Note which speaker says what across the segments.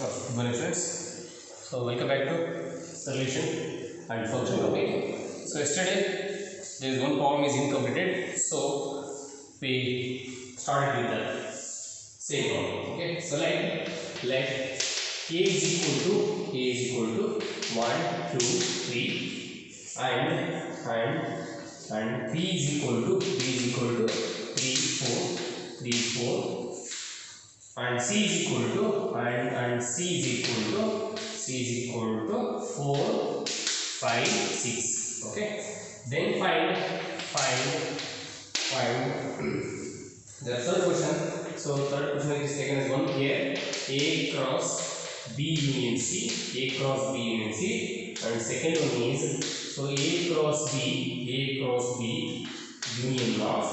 Speaker 1: Good morning, friends. So welcome back to solution and function topic. So yesterday there is one problem is incompleted, so we started with the same problem. Okay, so let a is equal to 1, 2, 3, and b is equal to 3, 4, and c is equal to c is equal to 4, 5, 6. Okay, then find the third question. So third question is taken as one here: a cross b union c, and second one is so a cross b union of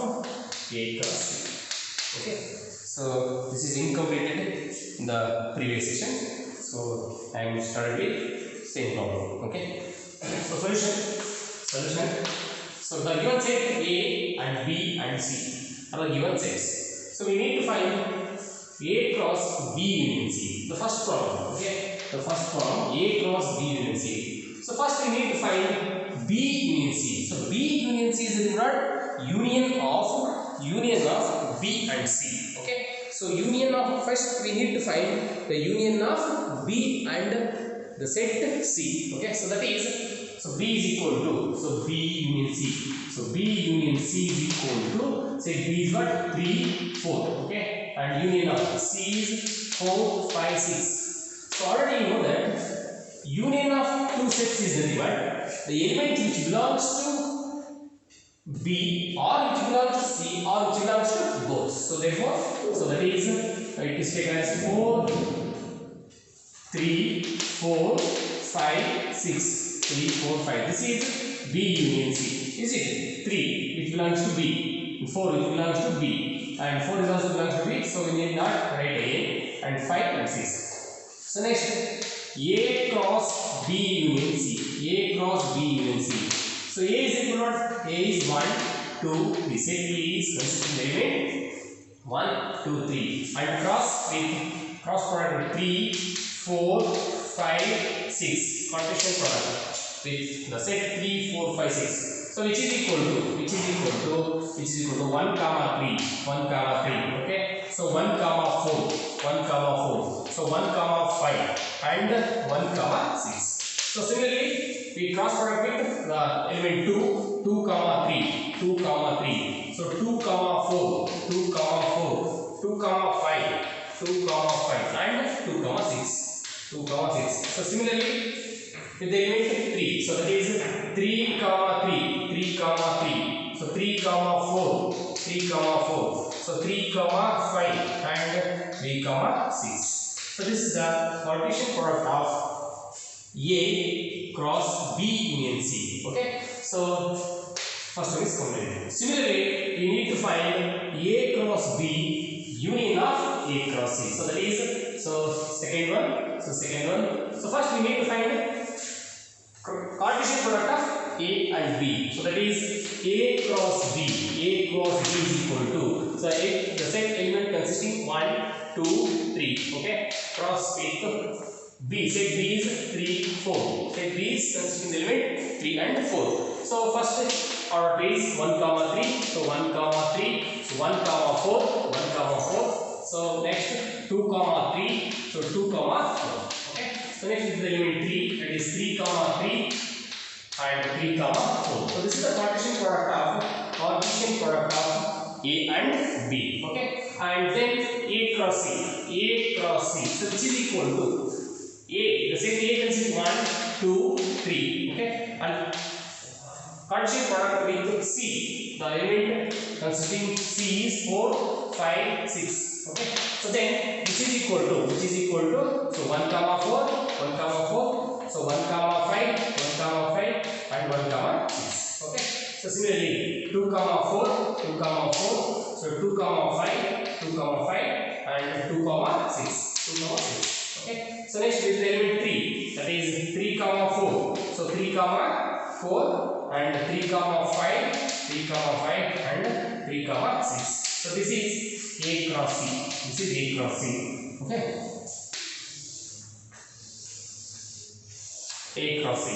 Speaker 1: a cross c. Okay, so this is incompleted in the previous session, so I am started with same problem. Okay, so solution. So the given set A and B and C are the given sets. So we need to find A cross B union C. The first problem. Okay, the first problem A cross B union C. So first we need to find B union C. So B union C is the union of B and C. Okay, so union of first we need to find the union of B and the set C. Okay, so that is so B is equal to so B union C. So B union C is equal to say B is what 3, 4. Okay, and union of C is 4, 5, 6. So already you know that union of two sets is nothing but the element which belongs to B or which belongs to C or which belongs to both. So therefore, so that is it is taken as 4, 3, 4, 5, 6. 3, 4, 5. This is B union C. Is it? 3 which belongs to B, 4 which belongs to B, and 4 is also belongs to B. So we need not write A, and 5 and 6. So next A cross B union C. A cross B union C. So A is equal to what? A is 1, 2, 3. Set B is consisting element 1, 2, 3, and cross product with 3, 4, 5, 6. Cartesian product with the set 3, 4, 5, 6. So which is equal to 1 comma 3. Okay, so 1 comma 4. So 1 comma 5 and 1 comma 6. So similarly we cross product with the element 2 comma 3. So 2 comma 4, 2 comma 5, and 2 comma 6. So similarly with the element 3, so that is 3 comma 3. So 3 comma 4. So 3 comma 5 and 3 comma 6. So this is the Cartesian product of A cross B union C. Okay, so first one is completed. Similarly, we need to find A cross B union of A cross C. So that is second one. So first we need to find Cartesian product of A and B. So that is A cross B. Is equal to so the set element consisting 1, 2, 3. Okay, cross with B. Set B is 3, 4. Set B is consisting the element 3 and 4. So first our base 1 comma 3. So 1 comma 3. So 1 comma 4. So next 2 comma 3. So 2 comma 4. So next is the element 3, that is 3 comma 3 and 3 comma 4. So this is the Cartesian product of A and B. Okay, and then A cross C. So which is equal to A. The set A consists 1, 2, 3. Okay, and Cartesian product with C. The element consisting C is 4, 5, 6. Okay, so then which is equal to so 1 comma 4. So 1 comma 5, and 1 comma 6. Okay, so similarly 2 comma 4. So 2 comma 5, and 2 comma 6. Okay, so next with the element 3, that is 3 comma 4. So 3 comma 4 and 3 comma 5, and 3 comma 6. So this is A cross C. Okay. A cross C.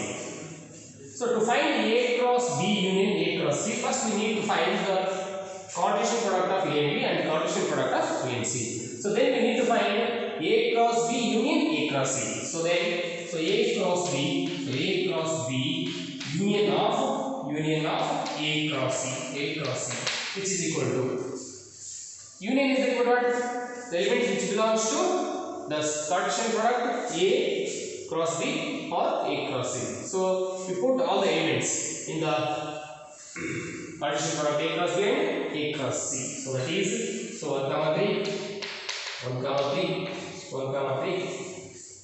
Speaker 1: So to find A cross B union A cross C, first we need to find the Cartesian product of A and B and Cartesian product of B and C. So then we need to find A cross B union A cross C. So A cross B, union of A cross C, which is equal to, union is equal to what? The element which belongs to the Cartesian product A cross B or A cross C. So we put all the elements in the Cartesian product A cross B and A cross C. So that is, so 1 comma 3, 1 comma 3, 1 comma 3.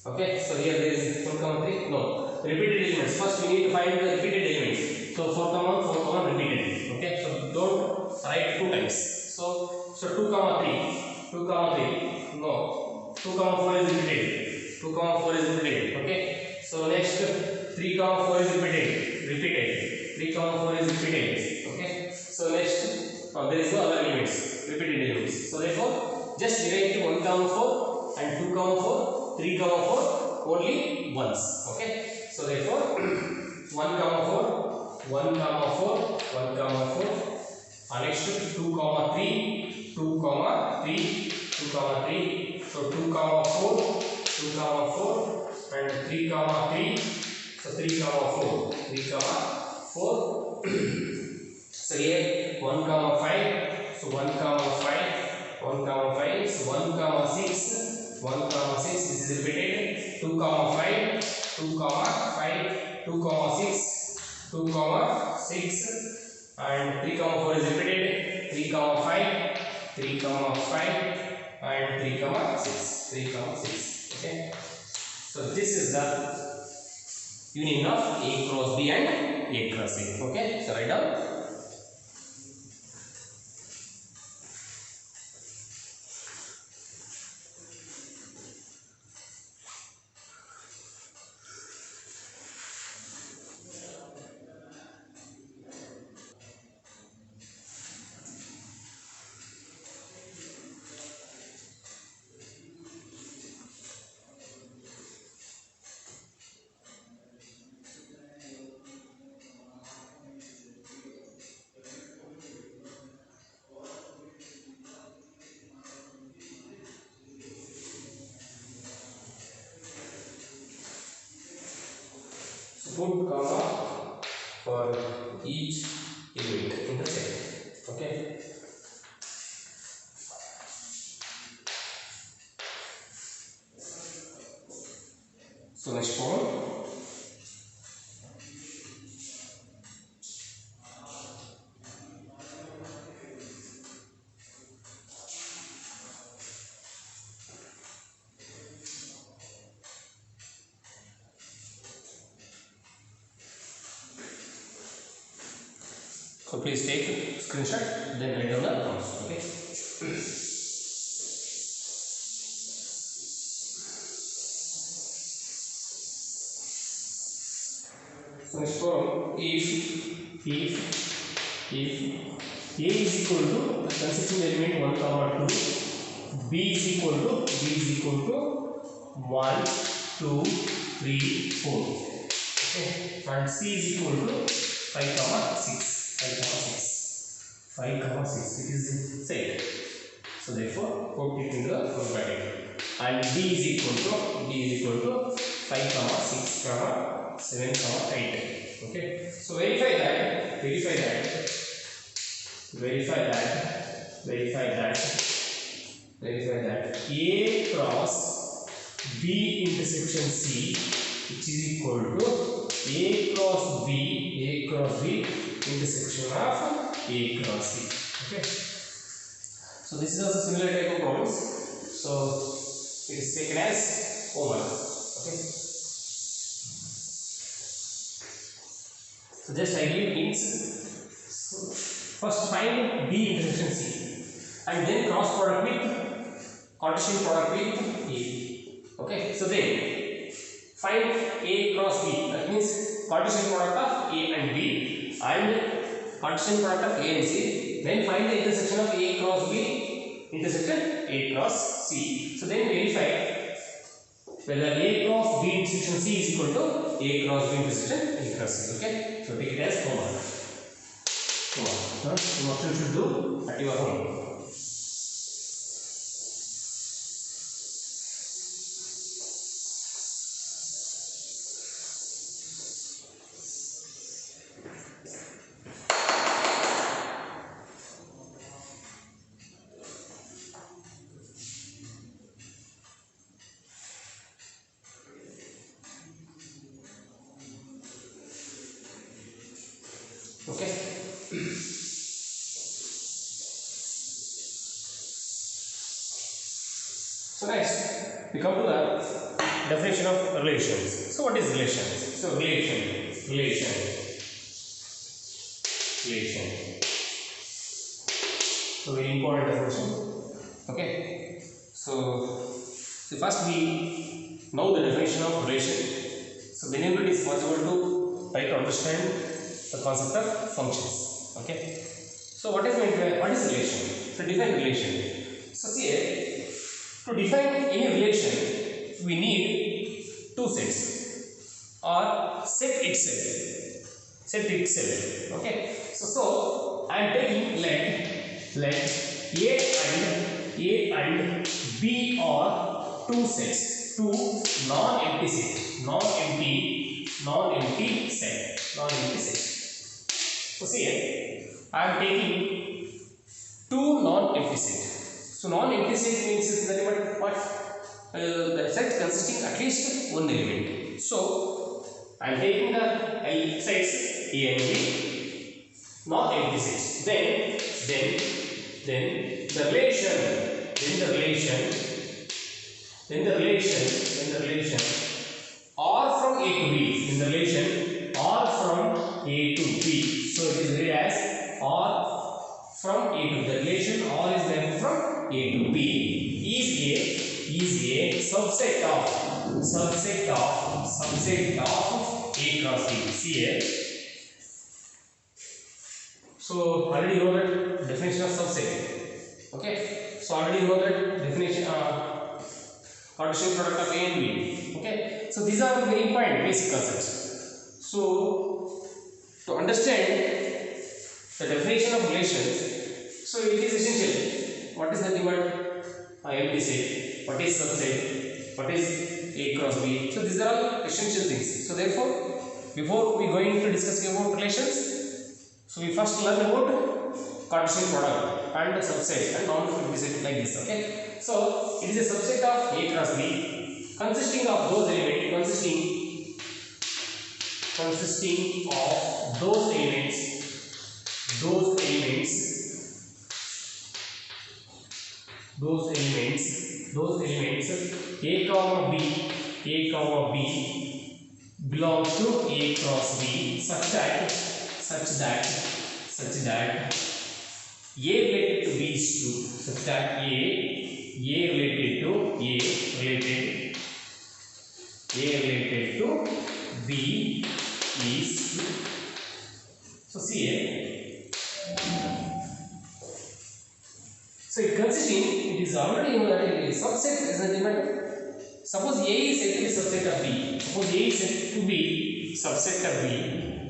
Speaker 1: Okay, so here there is 1 comma 3. No, repeated elements. First we need to find the repeated elements. So 4 comma 1 repeated. Okay, so don't write 2 times. So 2 comma 3, 2 comma 3. No, 2 comma 4 is repeated. 2 comma 4 is repeated. Okay, so next 3 comma 4 is repeated. 3 comma 4 is repeated. Okay, so next there is no other elements, repeated elements. So therefore just rewrite 1 comma 4 and 2 comma 4, 3 comma 4 only once. Okay, so therefore 1 comma 4, 1 comma 4, 1 comma 4. Next 2 comma 3, 2 comma 3, 2 comma 3. So 2 comma 4, 2 comma 4 and 3 comma 3. So 3 comma 4, 3 comma 4. So here 1 comma 5. So 1 comma 5, 1 comma 5. So 1 comma 6, 1 comma 6. This is repeated. 2 comma 5, 2 comma 5, 2 comma 6, 2 comma 6 and 3 comma 4 is repeated. 3 comma 5, 3 comma 5 and 3 comma 6, 3 comma 6. Okay, so this is the union of A cross B and A cross C. Okay, so write down. Put comma for each element intersect. Okay, so next form. So please take screenshot, then write down the prompts. Okay. So next form, if A is equal to the constituent element 1 comma 2, B is equal to 1, 2, 3, 4. Okay, and C is equal to 5 comma 6. 5 comma 6, it is said. So therefore put it into the full bracket. And D is equal to 5 comma 6 comma 7 comma 8. Okay, so verify that A cross B intersection C, which is equal to A cross B intersection of A cross C. Okay, so this is also similar type of problems, so it is taken as homework. Okay, so just I give hints. So first find B intersection C and then cross product with Cartesian product with A. Okay, so then find A cross B, that means Cartesian product of A and B and Cartesian product of A and C. Then find the intersection of A cross B intersection A cross C. So then verify whether A cross B intersection C is equal to A cross B intersection A cross C. Okay, so take it as homework. Homework you should do at your home. Okay. So next we come to the definition of relations. So what is relations? So relation. So very important definition. Okay. So first we know the definition of relation. So whenever it is possible to try to understand the concept of functions. Okay. So what is relation? So define relation. So see here, to define any relation, we need two sets or set itself. Okay. So I am taking let A and B are two sets, two non-empty sets. So see here, I am taking two non-empty sets. So non-empty set means that what? The set consisting at least one element. So I am taking the sets A and B, non-empty sets. Then the relation R from A to B. In the relation R from A to B. So it is read as R from A to B. The relation R is there from A to B is a subset of A cross B. See here. So already you know that definition of subset. Okay. So already you know that definition Cartesian product of A and B. Okay. So these are very important basic concepts. So to understand the definition of relations, so it is essential. What is nothing but empty set? What is subset? What is A cross B? So these are all essential things. So therefore, before we going to discuss about relations, so we first learn about Cartesian product and the subset and non-empty set like this. Okay. So it is a subset of A cross B consisting of those elements A comma B belongs to A cross B such that A related to B is true, such that A related to B is true. So see here. So it is already a subset is nothing but, suppose A is said to be subset of B. Suppose A is said to be subset of B.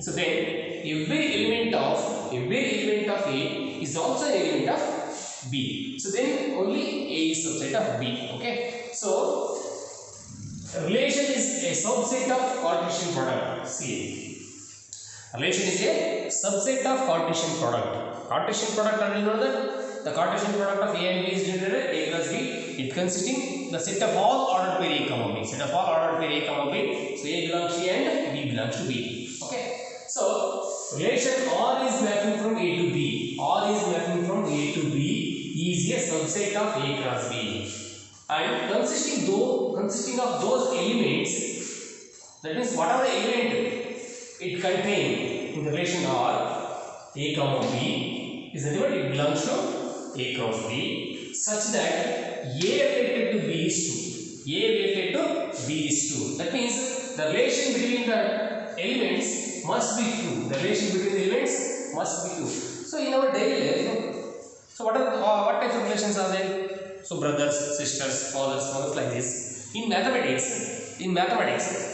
Speaker 1: So then every element of A is also an element of B. So then only A is subset of B. Okay. So relation is a subset of Cartesian product. See, relation is a subset of Cartesian product. Cartesian product, and you know that the Cartesian product of A and B is generated A plus B. It consisting the set of all ordered pair A comma B. Set of all ordered pair A comma B. So A belongs to A and B belongs to B. Okay. So relation R is mapping from A to B. R is mapping from A to B is a subset of A cross B. And consisting of those elements, that means whatever element it contains in the relation R, A comma B is nothing but it belongs to A cross B such that A related to B is 2. A related to B is 2. That means the relation between the elements must be true. The relation between the elements must be true. So in our daily life, so what types of relations are there? So brothers, sisters, fathers like this. In mathematics,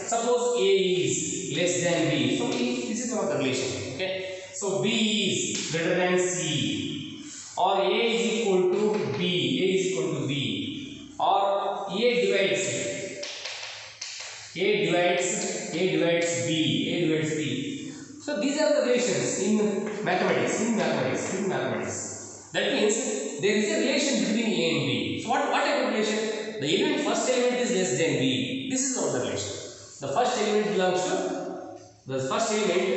Speaker 1: Suppose A is less than B. So this is our relation. Okay. So B is greater than C, or A is equal to B. A is equal to B, or A divides B. A divides B. So these are the relations in mathematics. That means there is a relation between A and B. So what type of relation? The element first element is less than B. This is not the relation. The first element belongs to the first element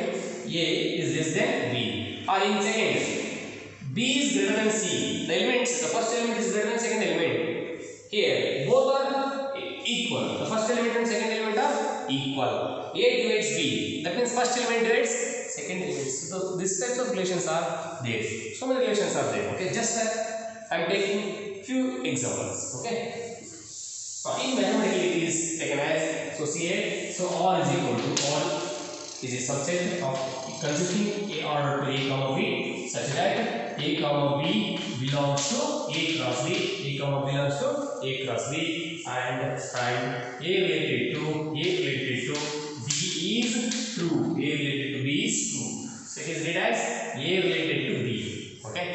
Speaker 1: A is less than B. Or in second, B is greater than C. The first element is greater than second element. Here both are equal. The first element and second element are equal. A divides B. That means first element divides second element. So this types of relations are there. So many relations are there. Okay, just I am taking few examples. Okay. So in mathematical it is taken as, so CA, so R is equal to, R is a subset of consisting A order to A comma B such that A comma B belongs to A cross B, A comma belongs to A cross B, and A related to B is true. A related to B is true. So it is written as A related to B. Okay.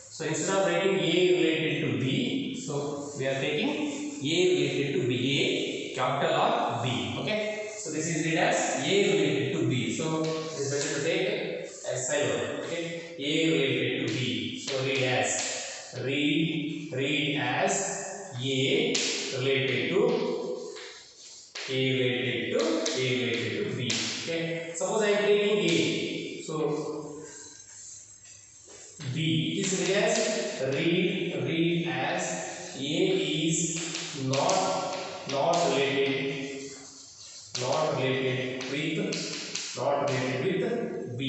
Speaker 1: So instead of writing A related to B, so we are taking A related to B, A capital or B. Okay. So this is written as A related to B. So it is better to take as silent. Okay. A related to B. So read as A related to B. Okay. Suppose I am taking A. So B is read as A is not related with B.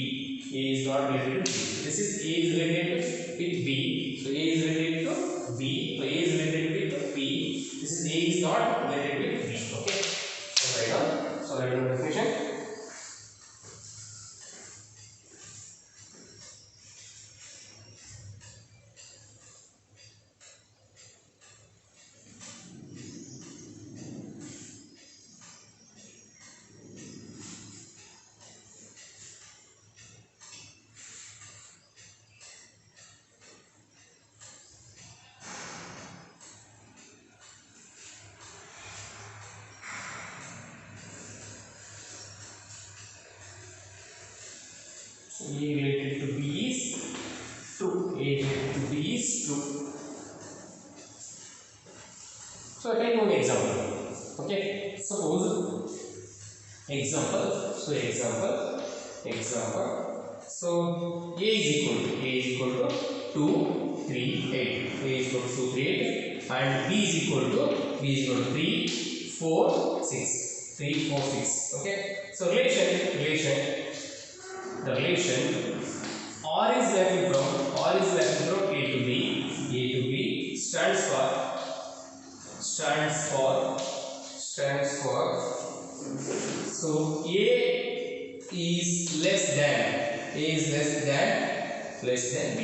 Speaker 1: A is not related with B. This is A is related with B. So A is related to B. So A is related with B. This is A is not related with B. Okay. So write down the definition. So A related to B is true. A related to B is true. So take one example. Okay. Suppose example. So A is equal to 2, 3, 8. A is equal to 2, 3, 8, and B is equal to 3, 4, 6. 3, 4, 6. Okay. So relation. The relation R is varying from A to B stands for so A is less than B.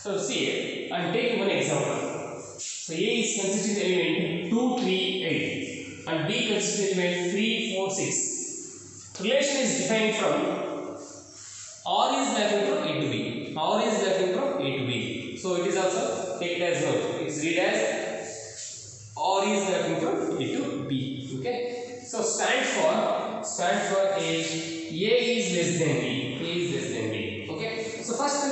Speaker 1: So see, I am taking one example. So A is consisting of element 2, 3, 8 and B consists of element 3, 4, 6. Relation is defined from R is varying from A to B. So it is also taken as note. It is read as R is varying from A to B. Okay. So stands for A is less than B. Okay. So first,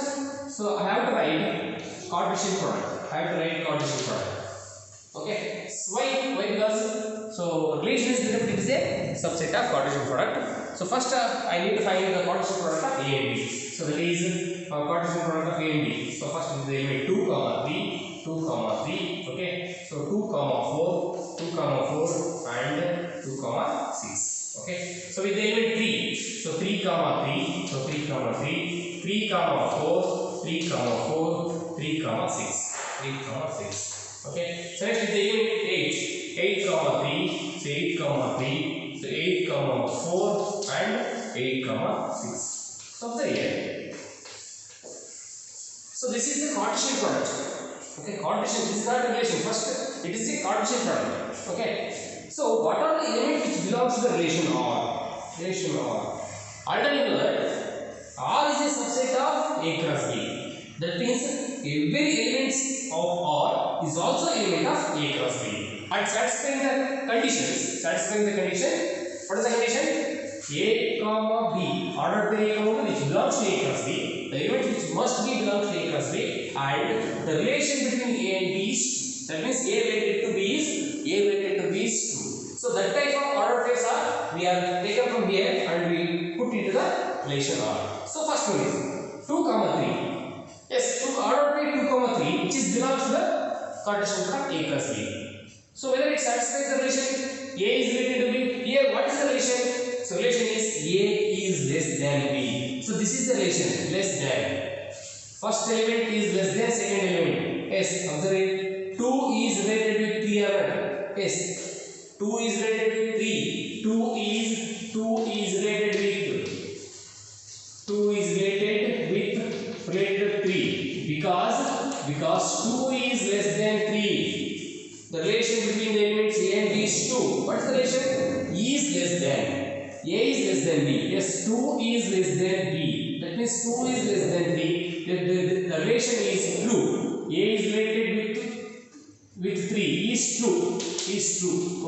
Speaker 1: I have to write Cartesian product. Okay. So why? Because relation is determined, it is a subset of Cartesian product. So first I need to find the Cartesian product of A and B. So that is Cartesian product of A and B. So first is the element 2, 3. Okay. So 2, 4 and 2, 6. Okay. So with the element 3. So 3, 3, 4, 6. Okay. So next is the element 8, 3. So 8, 3. So 8, 4 and 8, 6. So observe here. So this is the Cartesian product. Okay, Cartesian, this is not relation. First, it is the Cartesian product. Okay. So what are the elements which belongs to the relation R? Relation R. Alternating that, R is a subset of A cross B. That means every element of R is also element of A cross B. And satisfying the conditions. Satisfying the condition. What is the condition? A comma B. Ordered pair A comma B which belongs to A cross B. The element which must be belongs to A cross B. And the relation between A and B is 2. That means A related to B is A related to B is 2. So that type of ordered pairs are we are taken from here and we put into the relation R. So first one is 2 comma 3. Yes, ordered pair 2 comma 3 which is belongs to the Cartesian product A plus B. So whether it satisfies the relation A is related to B. Here what is the relation? So relation is A is less than B. So this is the relation less than. First element is less than second element. Yes, observe it. 2 is related with 3 element. Yes. 2 is related with 3. 2 is related with 3 because 2 is less than 3. The relation between the elements A and B is 2. What is the relation? E is less than. A is less than B. Yes, 2 is less than B. That means 2 is less than 3. The relation is true. A is related with 3 is true.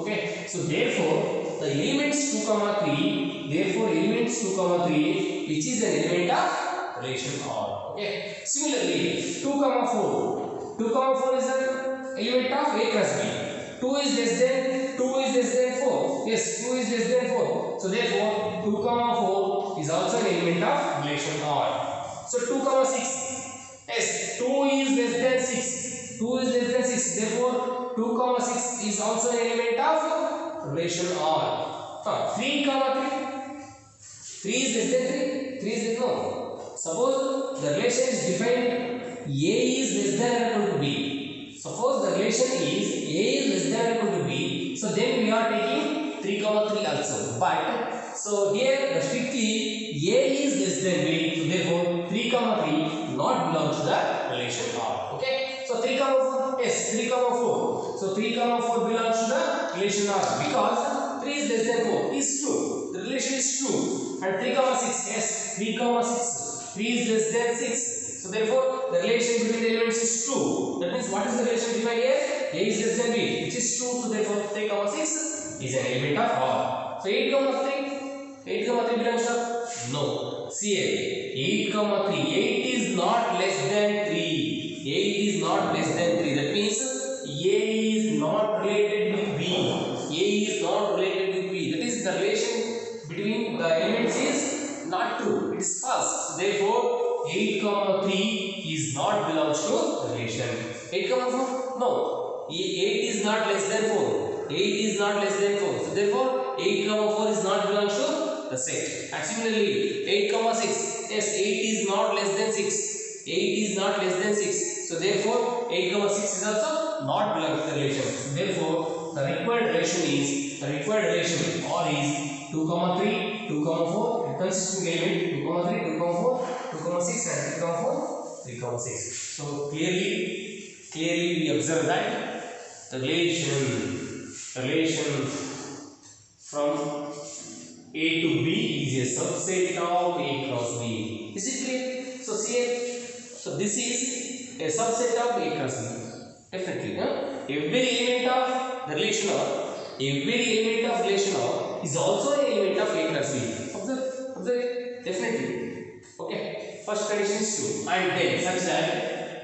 Speaker 1: Okay. So therefore the elements 2 comma 3. Therefore elements 2 comma 3 which is an element of relation R. Okay. Similarly 2 comma 4. 2 comma 4 is an element of A plus B. 2 is less than 4. Yes, 2 is less than 4. So therefore 2 comma 4 is also an element of relation R. So 2 comma 6. Yes, 2 is less than 6. 2 is less than 6. Therefore 2 comma 6 is also an element of relation R. 3 comma 3. 3 is less than 3. 3 is less than no. Suppose the relation is defined A is less than or equal to B. Suppose the relation is A is less than or equal to B. So then we are taking 3 comma 3 also. But so here strictly A is less than B. So therefore 3 comma 3 not belongs to the relation R. Okay. So 3 comma 4. Yes, 3 comma 4. So 3 comma 4 belongs to the relation R because 3 is less than 4 is true. The relation is true. And 3 comma 6. Yes, 3 comma 6. 3 is less than 6. So therefore the relation between the elements is true. That means what is the relation defined here? A is less than B, which is true. So therefore 3 comma 6 is an element of R. So 8 comma 3. 8 comma 3 belongs to no. See here 8 comma 3. 8 is not less than 3. 8 is not less than 3. That means A is not related with B. A is not related with B. That is the relation between the elements is not true. It is false. Therefore 8 comma 3 is not belongs to relation. 8 comma 4 no. 8 is not less than 4. 8 is not less than 4. So therefore 8 comma 4 is not belongs to the set. And similarly 8 comma 6. Yes, 8 is not less than 6. 8 is not less than 6. So therefore 8 comma 6 is also not belongs to the relation. So therefore the required relation R is 2 comma 3, 2 comma 4, consisting element 2 comma 3, 2 comma 4, 2 comma 6 and 3 comma 4, 3 comma 6. So clearly we observe that the relation from A to B is a subset of A cross B. Is it clear? So see here, so this is a subset of A cross B. Definitely, every element of the relation R, is also an element of A cross B. Observe it. Definitely. Okay. First condition is true, and then such that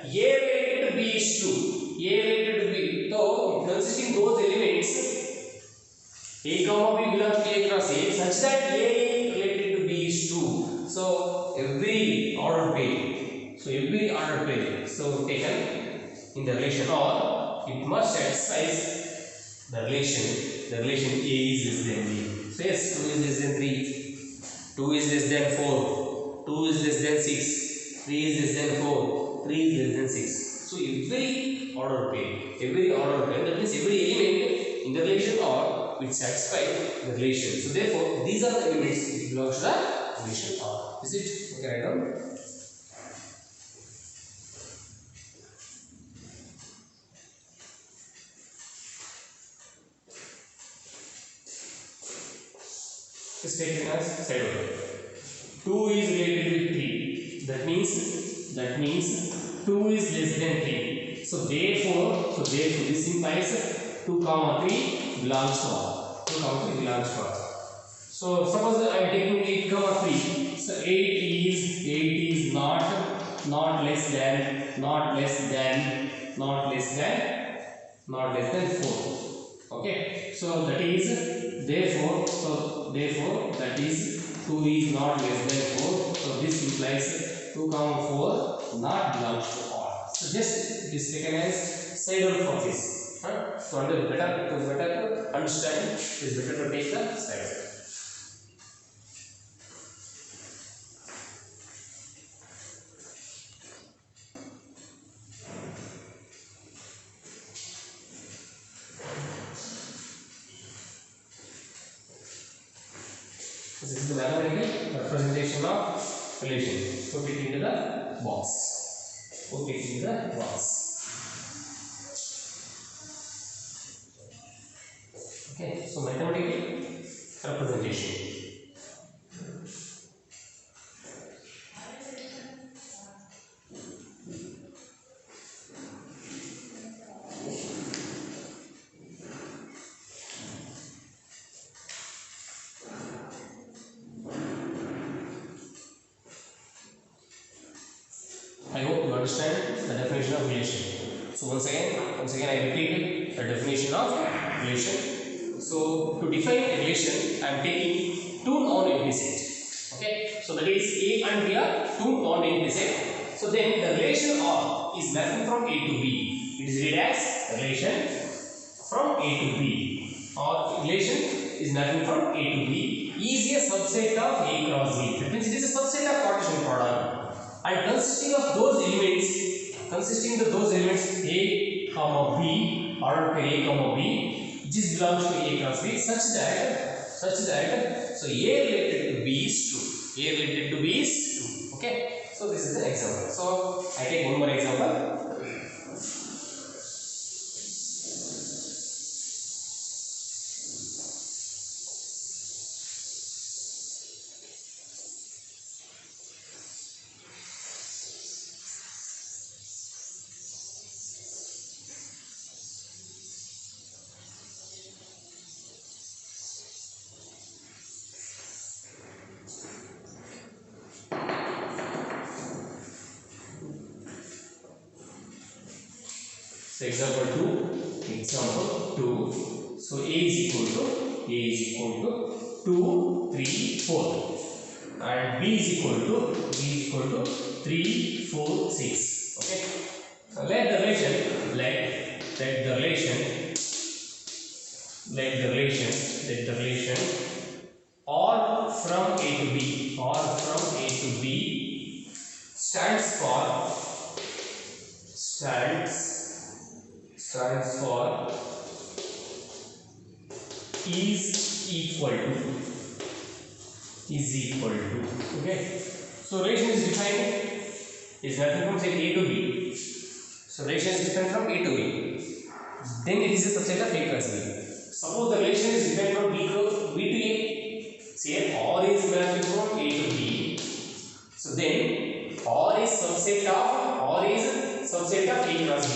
Speaker 1: A related to B is true. A related to B. So consisting those elements A comma B belongs to A cross A such that A related to B is true. So every ordered pair. So taken in the relation R, it must satisfy the relation A is less than B. So yes, 2 is less than 3, 2 is less than 4, 2 is less than 6, 3 is less than 4, 3 is less than 6. So every ordered pair, that means every element in the relation R which satisfy the relation. So therefore these are the elements which belongs to the relation R. Is it? Okay, write down. is taken as side order. 2 is related with 3. That means 2 is less than 3. So therefore this implies 2 comma 3 belongs to R. 2 comma 3 belongs to R. So suppose I am taking 8 comma 3. So 8 is not less than 4. Okay, so that is therefore that is 2 is not less than 4. So this implies 2 comma 4 not belongs to R. So just it is taken as side order for this. So to better to understand, it is better to take the side order. This is the mathematical representation of relation. Put it into the box. Okay, so mathematical representation. I hope you understand the definition of relation. So once again I repeat the definition of relation. So to define a relation, I am taking two non-implicit. Okay, so that is A and B are two non-implicit. So then the relation R is mapping from A to B. It is read as relation from A to B, or relation is mapping from A to B is a subset of A cross B. That means it is a subset of Cartesian product. And consisting of those elements A comma B, or A comma B, which belongs to A cross B, such that so A related to B is 2. Okay, so this is an example. So I take one more example. So example 2. So A is equal to 2, 3, 4, and B is equal to 3, 4, 6. Okay. So let the relation R from A to B stands for is equal to. Okay, so relation is defined is nothing from say A to B. So relation is different from A to B, then it is a subset of A plus B. Suppose the relation is different from B to A. Say R is mapping from A to B, so then R is subset of A cross B.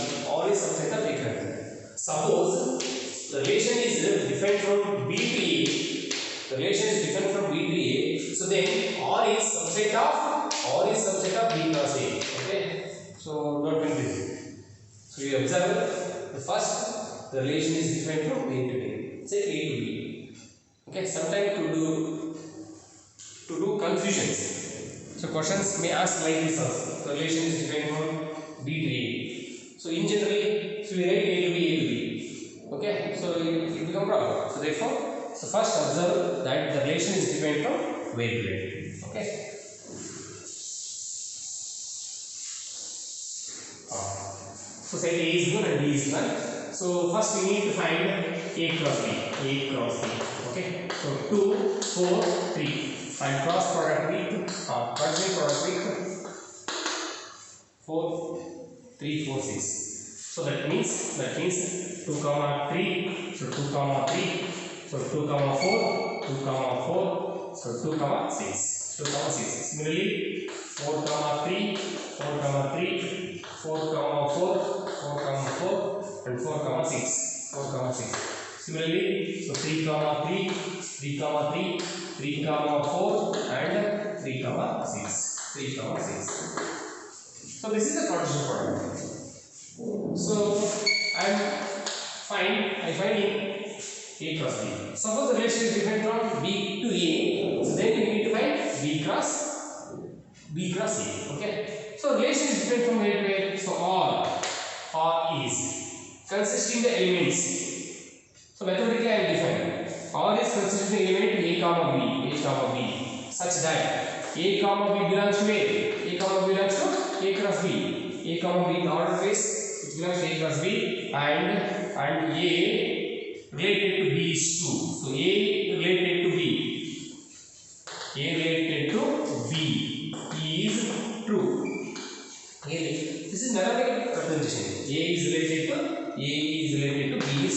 Speaker 1: Suppose the relation is different from B to A. So then R is subset of B cross A. Okay. So don't confuse. So you observe the first the relation is different from A to A. Say A to B. Okay. Sometimes to do confusions. So questions may ask like this also. The relation is different from B to A. So in generally, so we write A to B. Okay, so it become problem. So therefore, so first observe that the relation is different from where to where. Okay. So say A is given and B is given. So first we need to find A cross B. Okay. So 2, 4, 3. Find cross product with product with 4, 3, 4, 6. So that means 2 comma 3. So 2 comma 3. So 2 comma 4, so 2 comma 6, 2 comma 6. Similarly 4 comma 3, 4 comma 3, 4 comma 4, 4 comma 4, and 4 comma 6, 4 comma 6. Similarly, so 3 comma 3, 3 comma 3, 3 comma 4, and 3 comma 6, 3 comma 6. So this is the Cartesian product. So I find in A cross B. Suppose the relation is different from B to A, so then we need to find B cross A. Okay. So relation is different from A to A. So R is consisting the elements. So methodically I am defining. R is consisting the element A comma B, such that A comma B belongs to A. A comma B belongs to A cross B. A comma B in the order phase, it belongs to A cross B, and A related to B is 2. So A related to B is true. This is mathematical representation. A is related to B is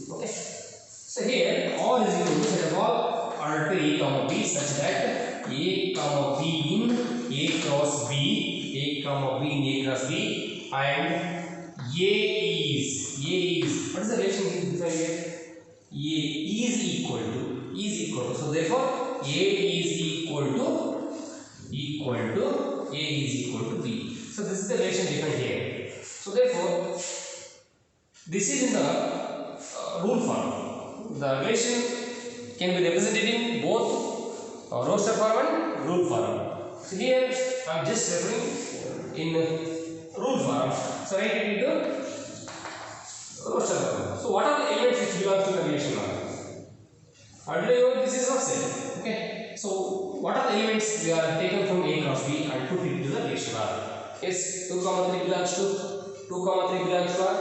Speaker 1: 2. Okay. So here all is equal to set of all order to A comma B such that A comma B in A cross B, A comma B in A cross B, and A is what is the relation defined here? A is equal to. So therefore A is equal to B. So this is the relation defined here. So therefore this is in the rule form. The relation can be represented in both roster form and rule form. So here I am just referring in rule form. So write it into roster form. So what are the elements which belong to the relation now? Already this is offset. Okay. So what are the elements we are taken from A cross B and put into the relation R? Yes, 2 comma 3 belongs to R.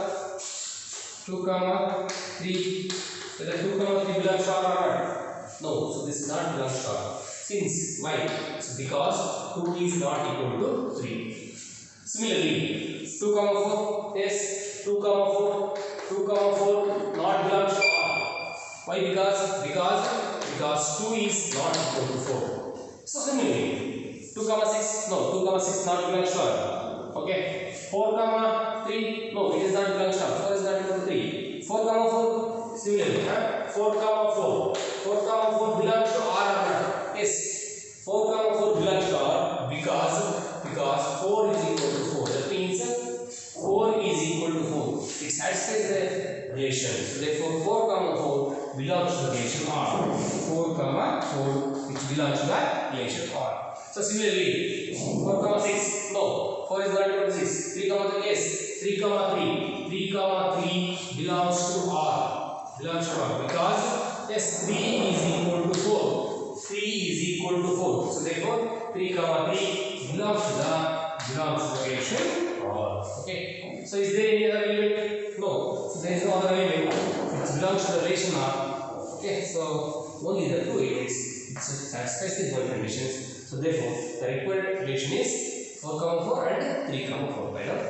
Speaker 1: 2 comma 3. Whether 2 comma 3 belongs to R or not? No. So this is not belongs to R. Since why? So because 2 is not equal to 3. Similarly, 2 comma 4. Yes, 2 comma 4 not belongs to R. Why? Because 2 is not equal to 4. So similarly, 2 comma 6. No, 2 comma 6 not belongs to R. Okay. 4 comma 3. No, it is not belongs to R. 4 is not equal to 3. 4 comma 4. Similarly, 4 comma 4 belongs to R or not? Yes, 4 comma 4 belongs to R because 4 is equal to 4. That means 4 is equal to 4. It satisfies the relation. So therefore 4 comma 4 belongs to the relation R. 4 comma 4 which belongs to the relation R. So similarly 4 comma 6. No, 4 is not equal to 6. 3 comma 3. Yes, 3 comma 3 belongs to R. Because yes, 3 is equal to 4. So therefore 3 comma 3 belongs to the relation R. Okay. So is there any other element? No. So there is no other element which belongs to the relation R. Okay. So only the two elements which satisfies the given conditions. So therefore the required relation is 4 comma 4 and 3 comma 4. By now.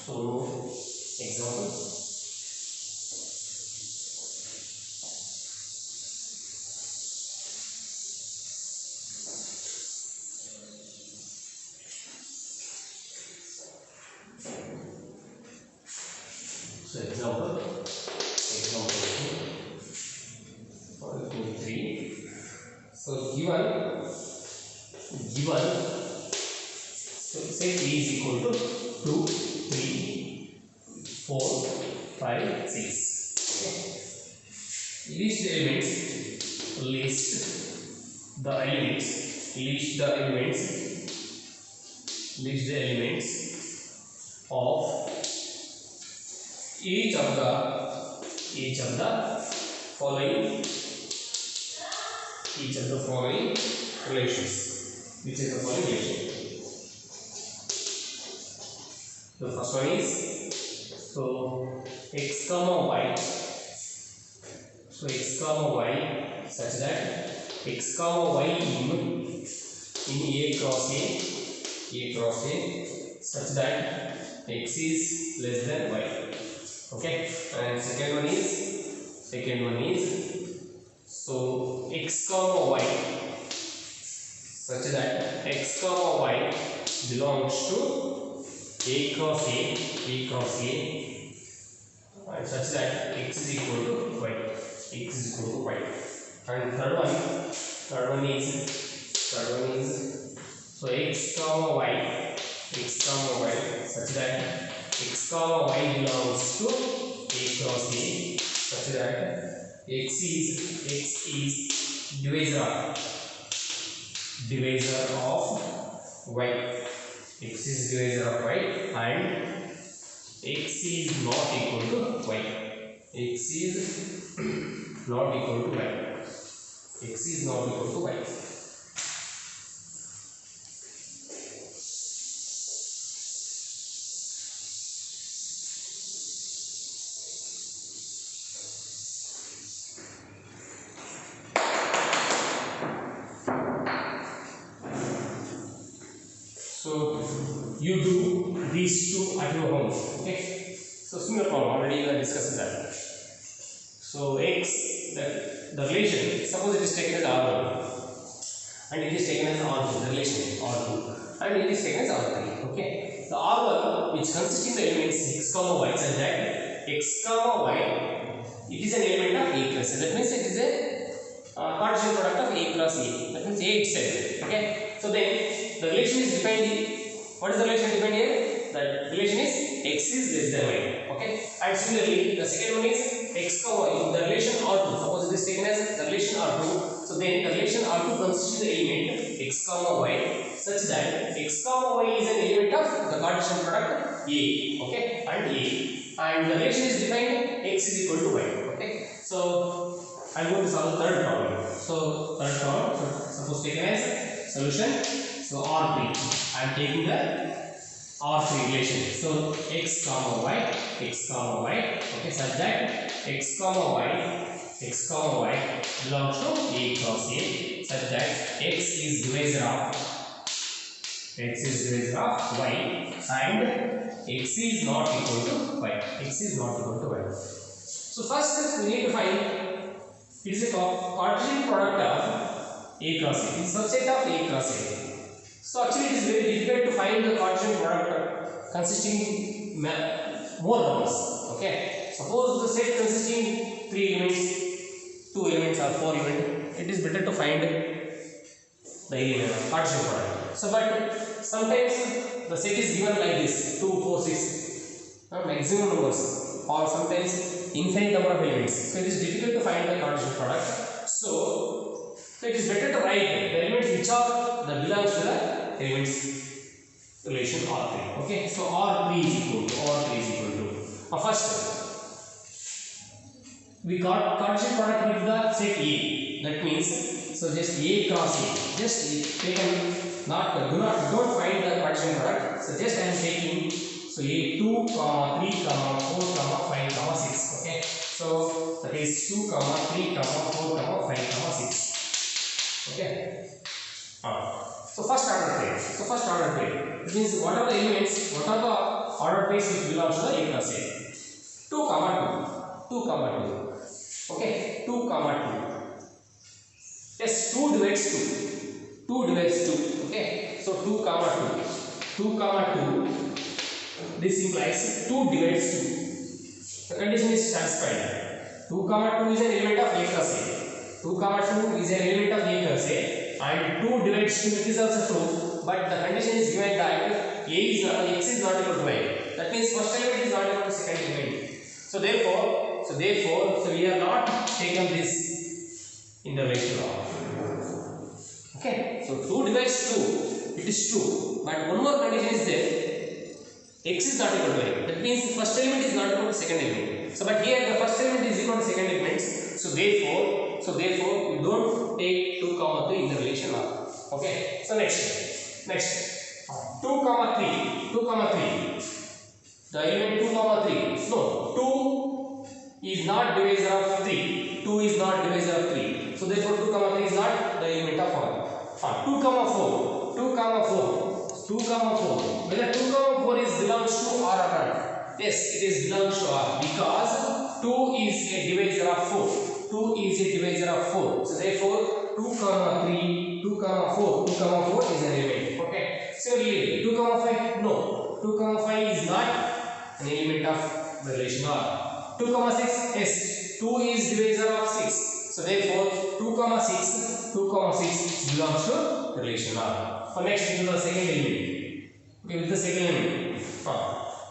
Speaker 1: So example. So example 1, 2, 3. So given so set A is equal to 2, 3, 4, 5, 6. Okay. List the elements. List the elements of each of the following relations. Which is the following relation? The first one is so x comma y. So x comma y such that x comma y in A cross A such that x is less than y. Okay, and second one is so x comma y such that x comma y belongs to A cross A and such that x is equal to y. And third one is so x comma y such that x comma y belongs to A cross A such that x is divisor of y. X is divisor of y and x is not equal to y. X is not equal to y. So you do these two at your home. Okay. So similar problem already we discussed that. So x the relation, suppose it is taken as R1 and it is taken as R2. The relation is R2 and it is taken as R3. Okay. The R1 which consisting the elements x comma y such that x comma y it is an element of A class. That means it is a Cartesian product of A cross A. That means A itself. Okay. So then the relation is defined. What is the relation defined here? The relation is x is less than y. Okay. And similarly, the second one is x comma y. The relation R2. Suppose it is taken as the relation R2. So then the relation R2 consists of the element x comma y such that x comma y is an element of the Cartesian product A. Okay. And the relation is defined x is equal to y. Okay. So I am going to solve the third problem. So third problem. So suppose taken as solution. So R3. I am taking the R3 relation. So x comma y. Okay, such that x comma y belongs to A cross A, such that x is divisor of y and x is not equal to y. So first we need to find it is a Cartesian product of A cross A. It is subset of A cross A. So actually it is very difficult to find the Cartesian product consisting more numbers. Okay. Suppose the set consisting 3 elements, 2 elements or 4 elements, it is better to find the Cartesian product. So but sometimes the set is given like this 2, 4, 6 maximum numbers or sometimes infinite number of elements. So it is difficult to find the Cartesian product. So it is better to write the elements which are that belongs to the elements relation R3. Okay, so R3 is equal to first we got Cartesian product with the set A. That means so just A cross A. Just taken don't find the Cartesian product. So just I am taking so A2, 3, 4, 5, 6. Okay, so that is 2, 3, 4, 5, 6. Okay. So first order pair. It means what are the elements? What are the order pairs which belongs to the A cross A? 2, 2. Okay, 2, 2. Yes, 2 divides 2. 2 divides 2. Okay, so 2, 2. This implies 2 divides The condition is satisfied. 2 comma 2 is an element of A plus A. 2 comma 2 is an element of A plus A, and 2 divides 2, it is also true, but the condition is given that A is x is not equal to y. That means first element is not equal to second element. So therefore we are not taken this in the ratio law. Okay, so 2 divides 2, it is true, but one more condition is there, x is not equal to y. That means the first element is not equal to second element. So but here the first element is equal to second element, so therefore we don't take 2 comma 3 in the relation now. Okay, so next 2 comma 3, the element 2 comma 3, no, 2 is not divisor of 3, 2 is not divisor of 3, so therefore 2 comma 3 is not the element of 1. 2 comma 4, whether 2 comma 4 is belongs to R or not? Yes, it is belongs to R, because 2 is a divisor of 4. 2 is a divisor of 4. So therefore 2 comma 3, 2 comma 4 is an element. Okay. Similarly 2 comma 5, no. 2 comma 5 is not an element of the relation R. 2 comma 6, yes. 2 is divisor of 6. So therefore 2 comma 6 belongs to the relation R. So next into the second element. Okay, with the second element.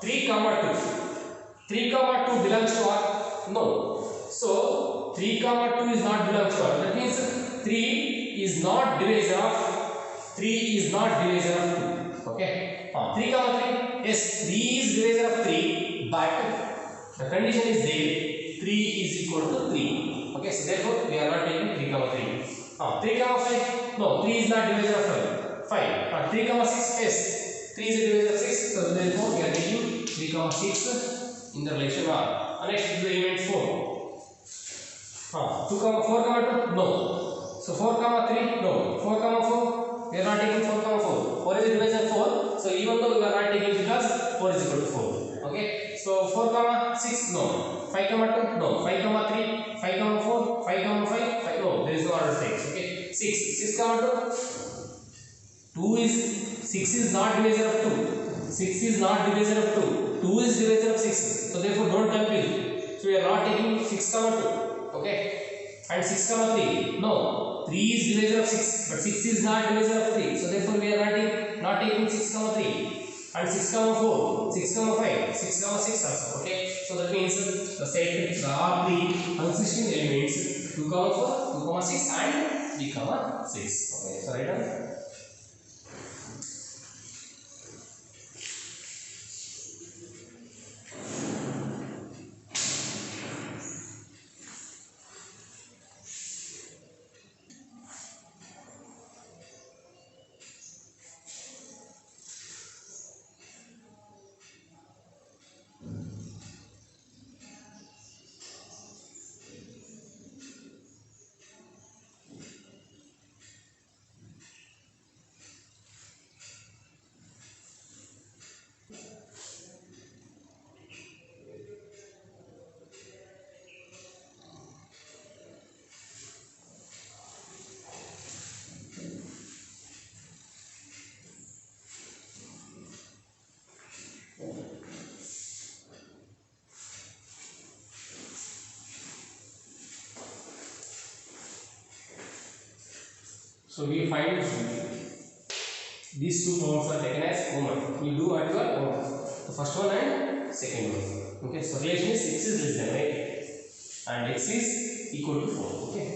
Speaker 1: 3 comma 2 belongs to R? No. So 3 comma 2 is not belongs to R. That means 3 is not divisor of 2. Okay. 3 comma 3, yes, 3 is divisor of 3, but the condition is there, 3 is equal to 3. Okay, so therefore we are not taking 3 comma 3. 3 comma 5, no, 3 is not divisor of 5. 3 comma 6, yes, 3 is a divisor of 6, so therefore we are taking 3 comma 6 in the relation R. Next is the element 4. 4 comma 2, no. So 4 comma 3, no. 4 comma 4, we are not taking 4 comma 4. 4 is a divisor of 4, so even though we are not taking because 4 is equal to 4. Okay, so 4 comma 6, no. 5 comma 2, no. 5 comma 3, 5 comma 4, 5 comma 5, no, there is no order text. Okay, 6 comma 2, 6 is not divisor of 2. 6 is not divisor of 2. 2 is divisor of 6. So therefore don't confuse. So we are not taking 6 comma 2. Okay, and 6 comma 3, no. 3 is divisor of 6, but 6 is not divisor of 3. So therefore we are not taking 6 comma 3. And 6 comma 4, 6 comma 5, 6 comma 6 also. Okay, so that means the set the R3 consisting elements 2 comma 4, 2 comma 6, and 3 comma 6. Okay, so write down. So we find these two forms are taken as common. We do what you are common. The first one and second one. Okay, so relation is x is less than, right? And x is equal to 4. Okay.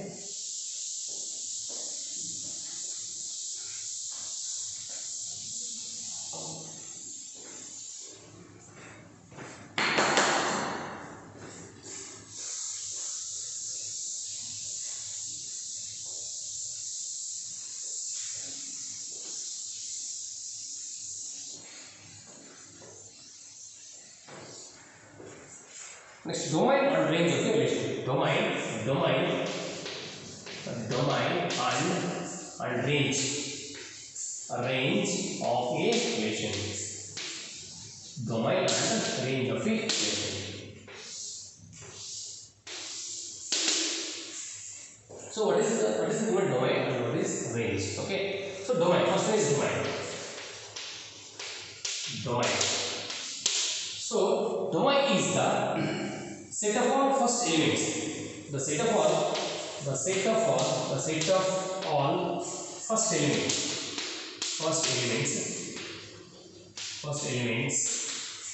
Speaker 1: Next, domain and range of the relation. Domain and range. A range of a relation. Domain and range of a relation. So what is the given domain and what is range? Okay. So domain. First one is domain. So domain is the set of all first elements. The set of all first elements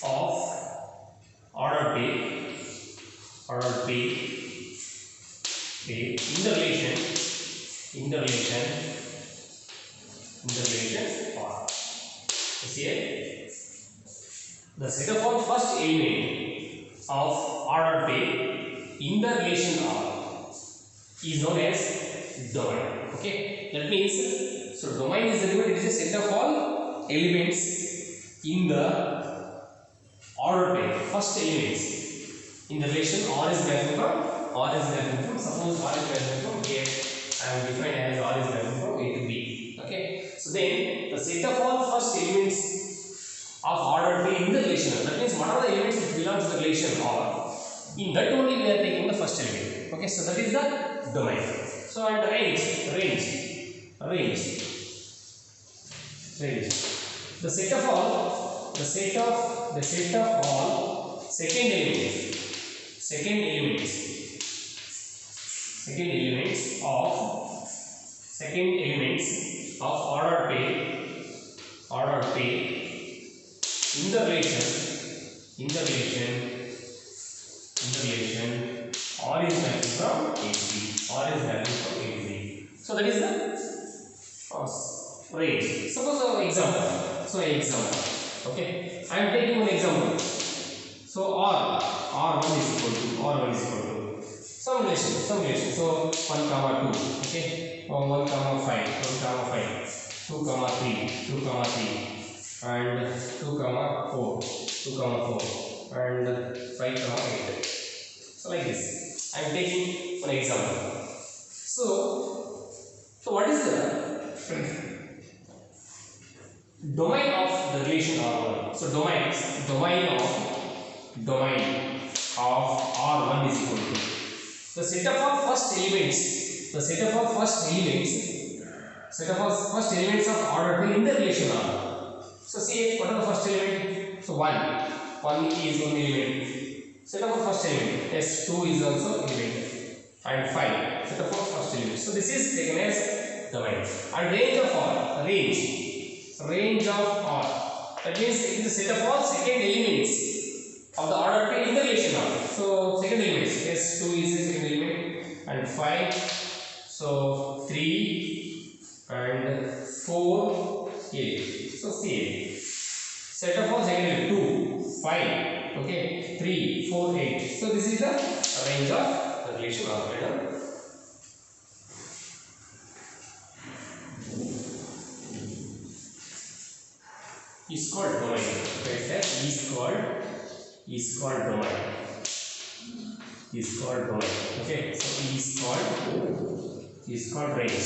Speaker 1: of order B in the relation R. See here, the set of all first element of order B in the relation R is known as domain. Okay, that means, so domain is nothing but it is a set of all elements in the order B, first elements in the relation R is derived from suppose R is derived from A, I am defined as R is derived from A to B. Okay, so then the set of all first elements of order B in the relation R, that means what are the elements which belong to the relation R, in that only we are taking the first element. Okay, so that is the domain. So and range, the set of all second elements of order P in the relation R is derived from A to B. So that is the range. Suppose example. Okay, I am taking one example. So R1 is equal to some relation. So 1, 2. Okay, 1, 5, 2, 3, and 2, 4, and 5, 8. So like this, I am taking one example. So what is the domain of the relation R1? So domain of R1 is equal to the set of all first elements of order P in the relation R. So see what are the first element? So 1 is one element. Set of all first element. Yes, 2 is also element, and 5 set of all first element. So this is taken as domain. And range of R. That means it is a set of all second elements of the order P in the relation R. So second elements, yes, 2 is the second element, and 5, so 3 and 4, 8. So see, set of all second element 2, 5, okay, 3, 4, 8. So this is the range of the relation R. Is called domain. Is called domain. Okay, so is called range.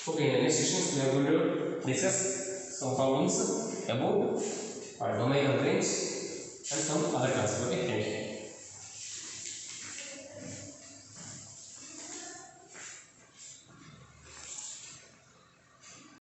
Speaker 1: Okay, in the next sessions we are going to discuss some problems about domain and range and some other concepts. Okay, thank you.